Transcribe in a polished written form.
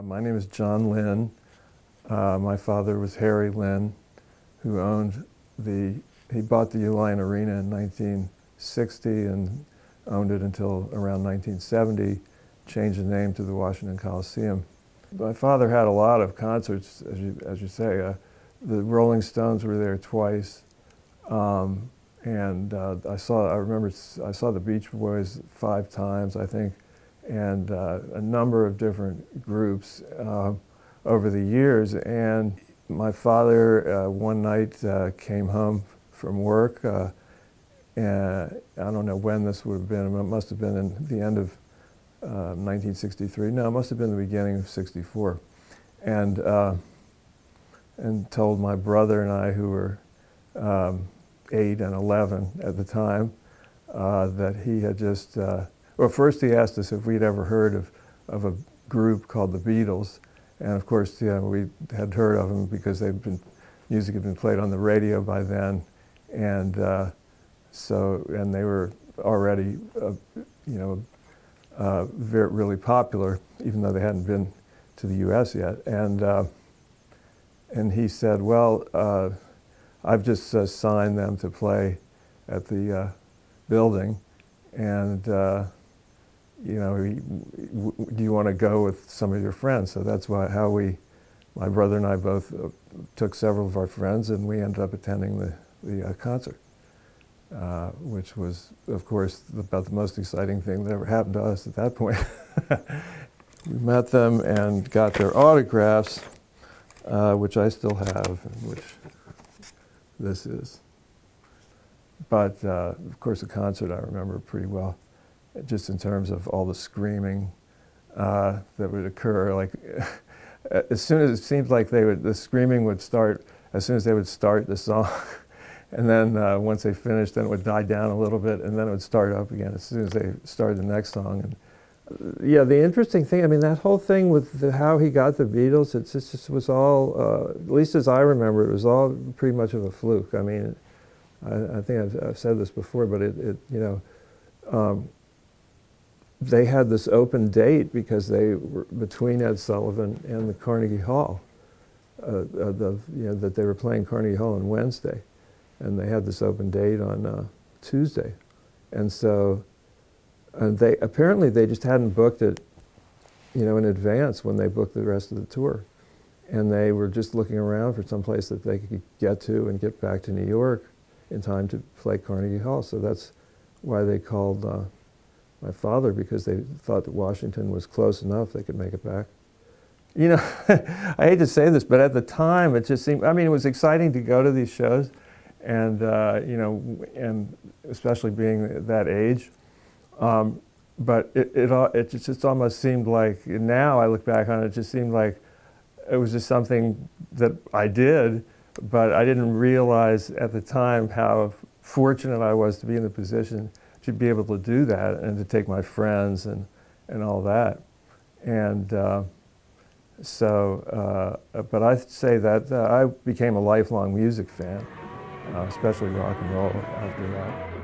My name is John Lynn. My father was Harry Lynn, who he bought the Uline Arena in 1960 and owned it until around 1970, changed the name to the Washington Coliseum. My father had a lot of concerts, as you say. The Rolling Stones were there twice, and I saw the Beach Boys 5 times, I think, and a number of different groups over the years. And my father one night came home from work, and I don't know when this would have been. It must have been in the end of 1963. No, it must have been the beginning of '64. And told my brother and I, who were 8 and 11 at the time, that he had just, well, first he asked us if we'd ever heard of a group called the Beatles. And of course, yeah, we had heard of them because music had been played on the radio by then. And and they were already, really popular, even though they hadn't been to the U.S. yet. And he said, well, I've just signed them to play at the building, and do you want to go with some of your friends? So that's how my brother and I both took several of our friends, and we ended up attending the concert, which was, of course, about the most exciting thing that ever happened to us at that point. We met them and got their autographs, which I still have, and which this is. But of course, the concert I remember pretty well, just in terms of all the screaming that would occur. Like as soon as it seemed like the screaming would start as soon as they would start the song, and then once they finished, then it would die down a little bit, and then it would start up again as soon as they started the next song. And yeah, the interesting thing, I mean, that whole thing with how he got the Beatles, it just was all, at least as I remember, it was all pretty much of a fluke. I mean, I think I've said this before, but they had this open date because they were between Ed Sullivan and the Carnegie Hall, that they were playing Carnegie Hall on Wednesday, and they had this open date on Tuesday, and so. And apparently they just hadn't booked it, in advance when they booked the rest of the tour. And they were just looking around for some place that they could get to and get back to New York in time to play Carnegie Hall. So that's why they called my father, because they thought that Washington was close enough they could make it back. I hate to say this, but at the time it just seemed, I mean, it was exciting to go to these shows, and and especially being that age. But it just almost seemed like, now I look back on it, it just seemed like it was just something that I did, but I didn't realize at the time how fortunate I was to be in the position to be able to do that and to take my friends and all that. And but I'd say that I became a lifelong music fan, especially rock and roll after that.